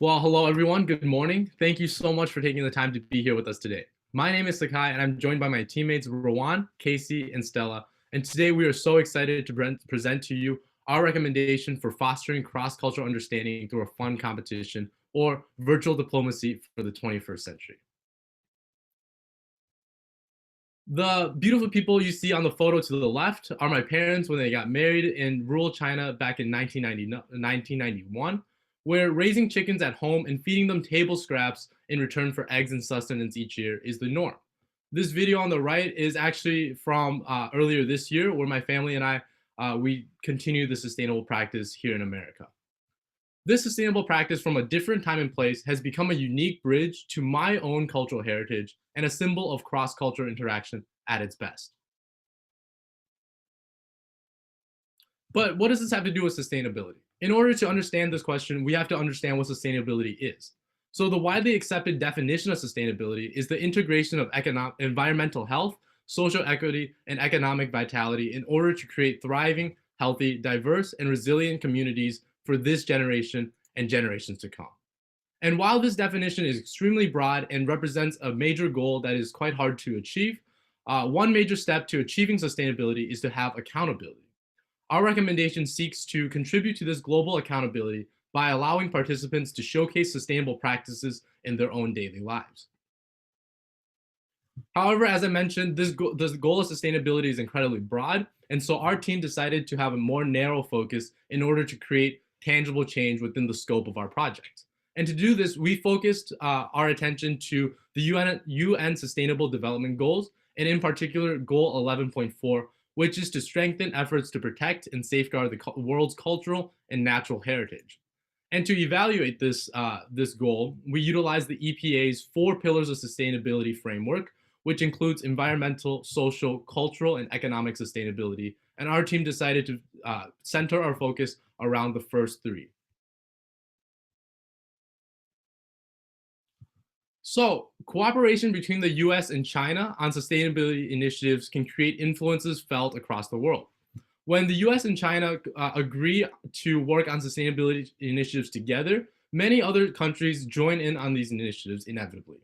Well, hello everyone. Good morning. Thank you so much for taking the time to be here with us today. My name is Sakai, and I'm joined by my teammates Rowan, Casey, and Stella. And today we are so excited to present to you our recommendation for fostering cross-cultural understanding through a fun competition or virtual diplomacy for the 21st century. The beautiful people you see on the photo to the left are my parents when they got married in rural China back in 1991, where raising chickens at home and feeding them table scraps in return for eggs and sustenance each year is the norm. This video on the right is actually from earlier this year, where my family and I we continue the sustainable practice here in America. This sustainable practice from a different time and place has become a unique bridge to my own cultural heritage and a symbol of cross-cultural interaction at its best. But what does this have to do with sustainability? In order to understand this question, we have to understand what sustainability is. So the widely accepted definition of sustainability is the integration of environmental health, social equity, and economic vitality in order to create thriving, healthy, diverse, and resilient communities for this generation and generations to come. And while this definition is extremely broad and represents a major goal that is quite hard to achieve, one major step to achieving sustainability is to have accountability. Our recommendation seeks to contribute to this global accountability by allowing participants to showcase sustainable practices in their own daily lives. However, as I mentioned, this goal of sustainability is incredibly broad, and so our team decided to have a more narrow focus in order to create tangible change within the scope of our project. And to do this, we focused our attention to the UN Sustainable Development Goals, and in particular, Goal 11.4, which is to strengthen efforts to protect and safeguard the world's cultural and natural heritage. And to evaluate this goal, we utilize the EPA's 4 pillars of sustainability framework, which includes environmental, social, cultural, and economic sustainability. And our team decided to center our focus around the first 3. So, cooperation between the US and China on sustainability initiatives can create influences felt across the world. When the US and China agree to work on sustainability initiatives together, many other countries join in on these initiatives inevitably.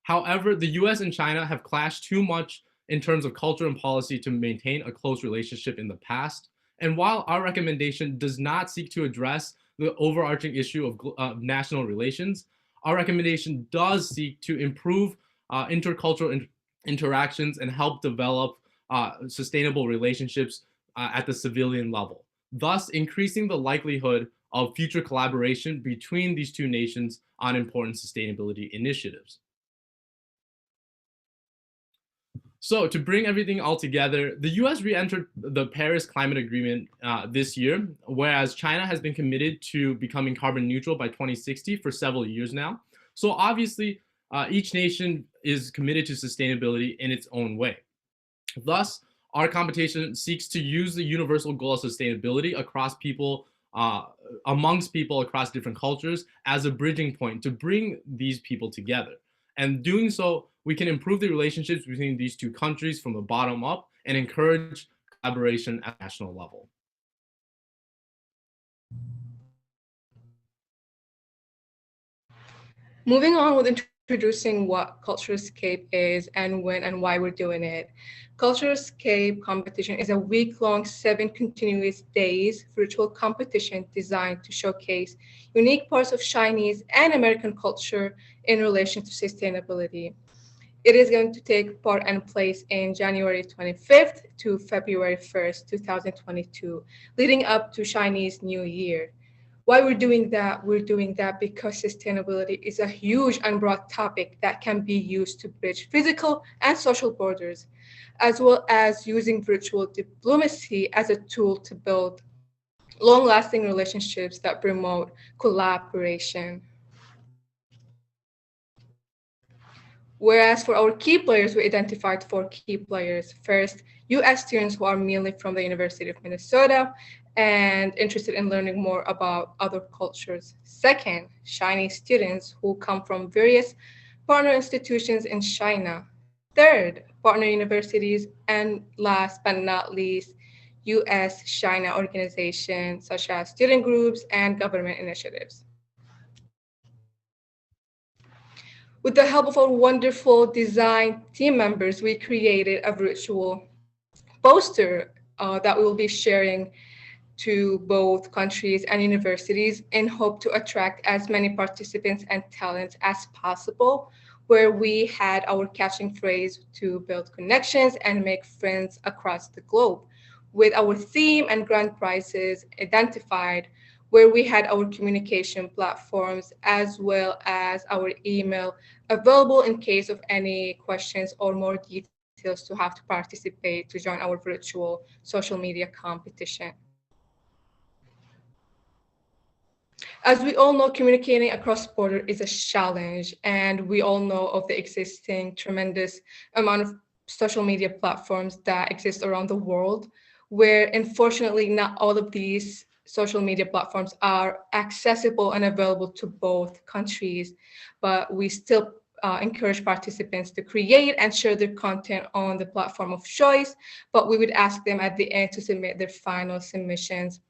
However, the US and China have clashed too much in terms of culture and policy to maintain a close relationship in the past. And while our recommendation does not seek to address the overarching issue of national relations, our recommendation does seek to improve intercultural interactions and help develop sustainable relationships at the civilian level, thus increasing the likelihood of future collaboration between these two nations on important sustainability initiatives. So to bring everything all together, the US re-entered the Paris Climate Agreement this year, whereas China has been committed to becoming carbon neutral by 2060 for several years now. So obviously, each nation is committed to sustainability in its own way. Thus, our competition seeks to use the universal goal of sustainability across people, amongst people across different cultures as a bridging point to bring these people together. And doing so, we can improve the relationships between these two countries from the bottom up and encourage collaboration at national level. Moving on with introducing what CultureScape is and when and why we're doing it. CultureScape competition is a week-long, 7 continuous days virtual competition designed to showcase unique parts of Chinese and American culture in relation to sustainability. It is going to take part and place in January 25th to February 1st, 2022, leading up to Chinese New Year. Why we're doing that? We're doing that because sustainability is a huge and broad topic that can be used to bridge physical and social borders, as well as using virtual diplomacy as a tool to build long-lasting relationships that promote collaboration. Whereas for our key players, we identified 4 key players. First, US students who are mainly from the University of Minnesota and interested in learning more about other cultures. Second, Chinese students who come from various partner institutions in China. Third, partner universities. And last but not least, US China organizations such as student groups and government initiatives. With the help of our wonderful design team members, we created a virtual poster that we will be sharing to both countries and universities and hope to attract as many participants and talents as possible, where we had our catching phrase to build connections and make friends across the globe, with our theme and grand prizes identified, where we had our communication platforms as well as our email available in case of any questions or more details to have to participate to join our virtual social media competition. As we all know, communicating across border is a challenge, and we all know of the existing tremendous amount of social media platforms that exist around the world, where unfortunately not all of these social media platforms are accessible and available to both countries, but we still encourage participants to create and share their content on the platform of choice, but we would ask them at the end to submit their final submissions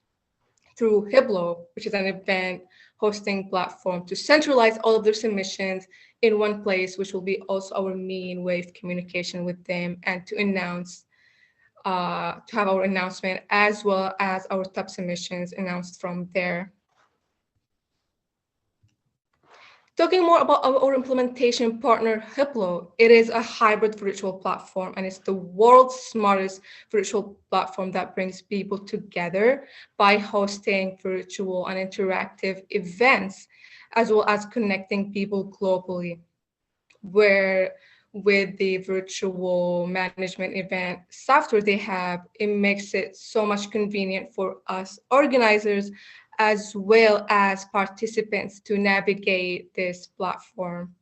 through HUBILO, which is an event hosting platform, to centralize all of their submissions in one place, which will be also our main way of communication with them, and to have our announcement as well as our top submissions announced from there. Talking more about our implementation partner, HUBILO, it is a hybrid virtual platform, and it's the world's smartest virtual platform that brings people together by hosting virtual and interactive events, as well as connecting people globally, where with the virtual management event software they have, it makes it so much convenient for us organizers as well as participants to navigate this platform.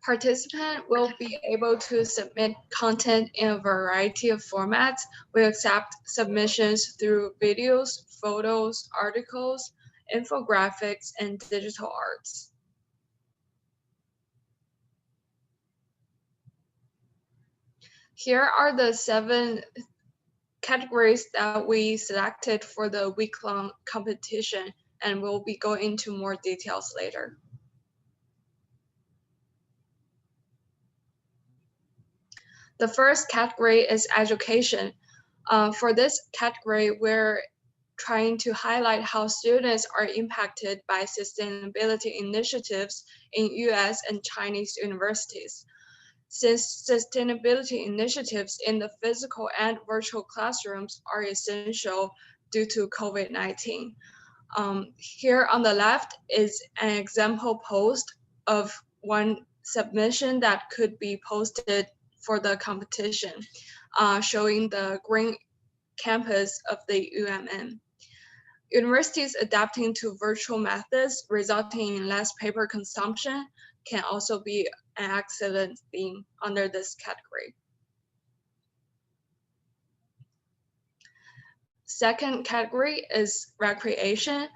Participants will be able to submit content in a variety of formats. We accept submissions through videos, photos, articles, infographics, and digital arts. Here are the 7 categories that we selected for the week-long competition, and we'll be going into more details later. The first category is education. For this category, we're trying to highlight how students are impacted by sustainability initiatives in US and Chinese universities. Since sustainability initiatives in the physical and virtual classrooms are essential due to COVID-19. Here on the left is an example post of one submission that could be posted for the competition, showing the green campus of the UMM. Universities adapting to virtual methods resulting in less paper consumption can also be an excellent theme under this category. Second category is recreation.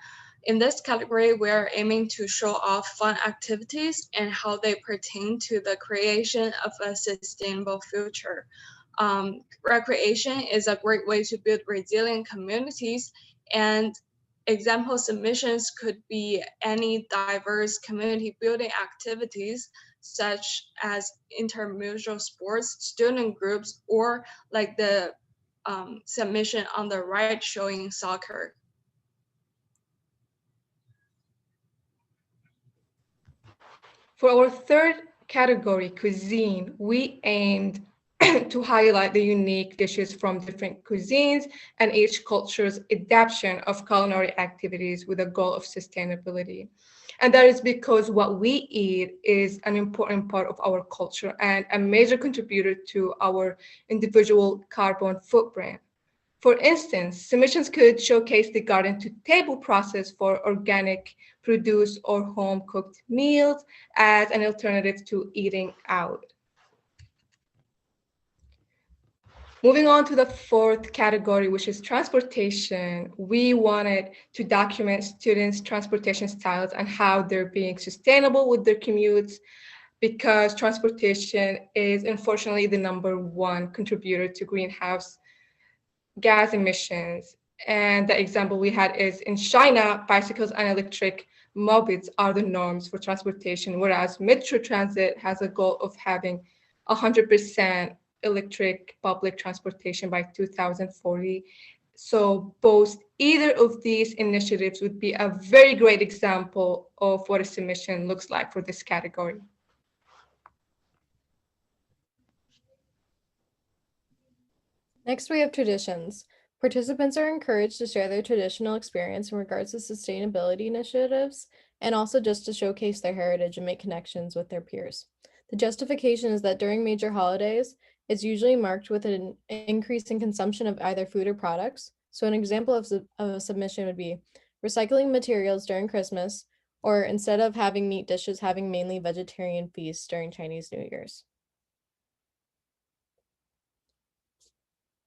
In this category, we are aiming to show off fun activities and how they pertain to the creation of a sustainable future. Recreation is a great way to build resilient communities, and example submissions could be any diverse community building activities, such as intermutual sports, student groups, or like the submission on the right showing soccer. For our third category, cuisine, we aimed to highlight the unique dishes from different cuisines and each culture's adaptation of culinary activities with a goal of sustainability. And that is because what we eat is an important part of our culture and a major contributor to our individual carbon footprint. For instance, submissions could showcase the garden to table process for organic produce or home cooked meals as an alternative to eating out. Moving on to the fourth category, which is transportation, we wanted to document students' transportation styles and how they're being sustainable with their commutes, because transportation is unfortunately the #1 contributor to greenhouse gas emissions. And the example we had is in China, bicycles and electric mopeds are the norms for transportation, whereas Metro Transit has a goal of having 100% electric public transportation by 2040. So either of these initiatives would be a very great example of what a submission looks like for this category. Next, we have traditions. Participants are encouraged to share their traditional experience in regards to sustainability initiatives and also just to showcase their heritage and make connections with their peers. The justification is that during major holidays, it's usually marked with an increase in consumption of either food or products. So an example of a submission would be recycling materials during Christmas, or instead of having meat dishes, having mainly vegetarian feasts during Chinese New Year's.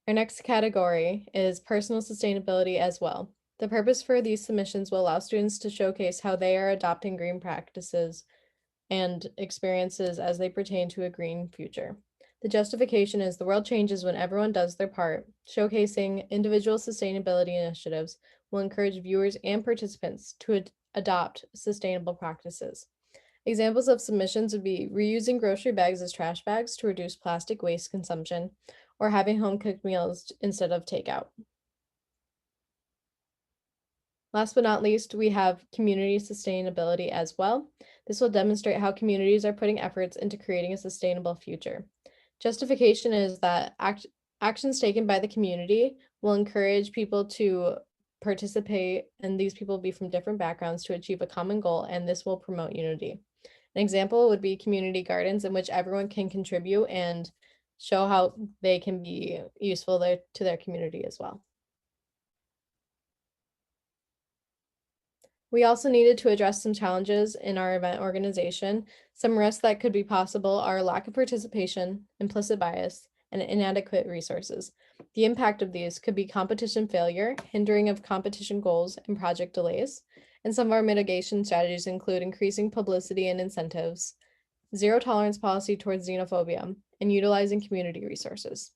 Our next category is personal sustainability as well. The purpose for these submissions will allow students to showcase how they are adopting green practices and experiences as they pertain to a green future. The justification is the world changes when everyone does their part. Showcasing individual sustainability initiatives will encourage viewers and participants to adopt sustainable practices. Examples of submissions would be reusing grocery bags as trash bags to reduce plastic waste consumption, or having home-cooked meals instead of takeout. Last but not least, we have community sustainability as well. This will demonstrate how communities are putting efforts into creating a sustainable future. Justification is that actions taken by the community will encourage people to participate, and these people will be from different backgrounds to achieve a common goal, and this will promote unity. An example would be community gardens in which everyone can contribute and show how they can be useful to their community as well. We also needed to address some challenges in our event organization. Some risks that could be possible are lack of participation, implicit bias, and inadequate resources. The impact of these could be competition failure, hindering of competition goals, and project delays. And some of our mitigation strategies include increasing publicity and incentives, zero tolerance policy towards xenophobia, and utilizing community resources.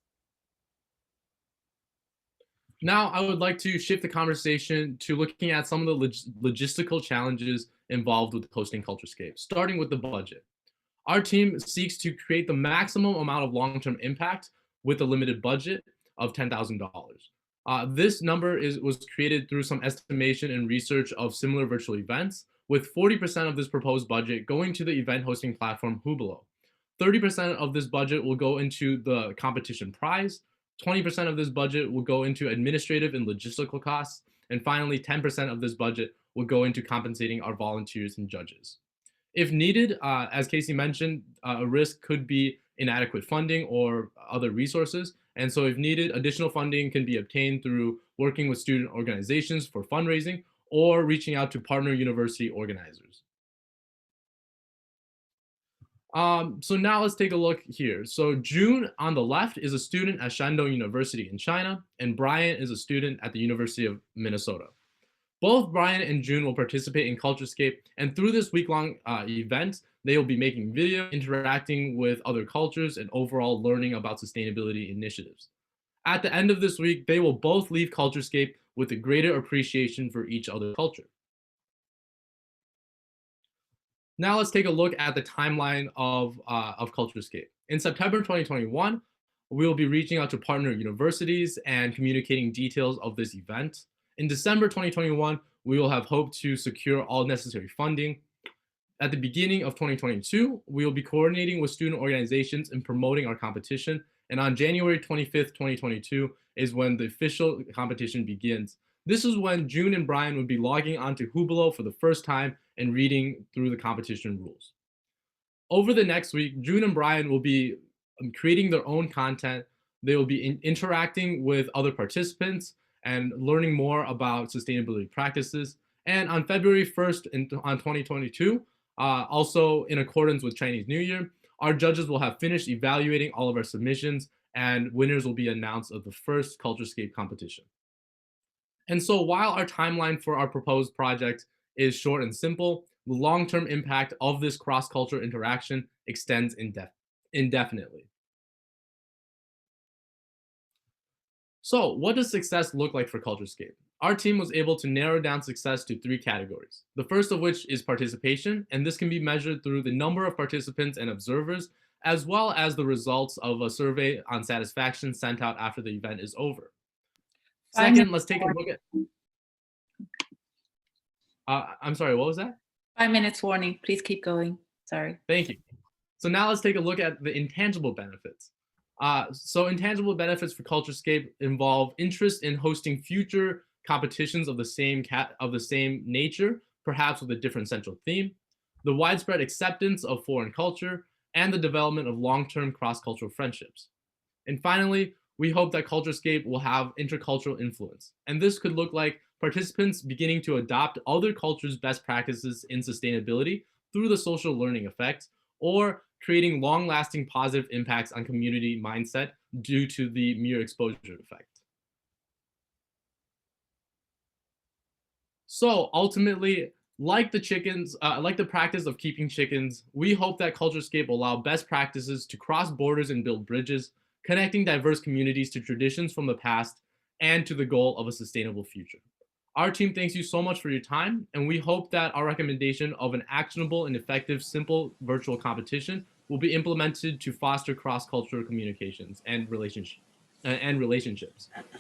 Now, I would like to shift the conversation to looking at some of the logistical challenges involved with hosting CultureScape, starting with the budget. Our team seeks to create the maximum amount of long-term impact with a limited budget of $10,000. This number was created through some estimation and research of similar virtual events, with 40% of this proposed budget going to the event hosting platform HUBILO. 30% of this budget will go into the competition prize, 20% of this budget will go into administrative and logistical costs, and finally 10% of this budget will go into compensating our volunteers and judges. If needed, as Casey mentioned, a risk could be inadequate funding or other resources. And so if needed, additional funding can be obtained through working with student organizations for fundraising or reaching out to partner university organizers. So now let's take a look here. So June on the left is a student at Shandong University in China, and Brian is a student at the University of Minnesota. Both Brian and June will participate in CultureScape, and through this week-long event, they will be making video, interacting with other cultures, and overall learning about sustainability initiatives. At the end of this week, they will both leave CultureScape with a greater appreciation for each other's culture. Now let's take a look at the timeline of CultureScape. In September 2021, we will be reaching out to partner universities and communicating details of this event. In December 2021, we will have hoped to secure all necessary funding. At the beginning of 2022, we will be coordinating with student organizations and promoting our competition. And on January 25th, 2022 is when the official competition begins. This is when June and Brian would be logging onto HUBILO for the first time and reading through the competition rules. Over the next week, June and Brian will be creating their own content. They will be interacting with other participants and learning more about sustainability practices. And on February 1st on 2022, also in accordance with Chinese New Year, our judges will have finished evaluating all of our submissions, and winners will be announced of the first CultureScape competition. And so while our timeline for our proposed project is short and simple, the long-term impact of this cross-cultural interaction extends indefinitely. So, what does success look like for CultureScape? Our team was able to narrow down success to 3 categories. The first of which is participation, and this can be measured through the number of participants and observers, as well as the results of a survey on satisfaction sent out after the event is over. Second, let's take a look at. I'm sorry, what was that? 5 minutes warning. Please keep going. Sorry. Thank you. So now let's take a look at the intangible benefits. So intangible benefits for CultureScape involve interest in hosting future competitions of the same nature, perhaps with a different central theme, the widespread acceptance of foreign culture, and the development of long-term cross-cultural friendships. And finally, we hope that CultureScape will have intercultural influence. And this could look like participants beginning to adopt other cultures' best practices in sustainability through the social learning effect, or creating long-lasting positive impacts on community mindset due to the mere exposure effect. So ultimately, like the practice of keeping chickens, we hope that CultureScape will allow best practices to cross borders and build bridges, connecting diverse communities to traditions from the past and to the goal of a sustainable future. Our team thanks you so much for your time, and we hope that our recommendation of an actionable and effective simple virtual competition will be implemented to foster cross-cultural communications and relationships.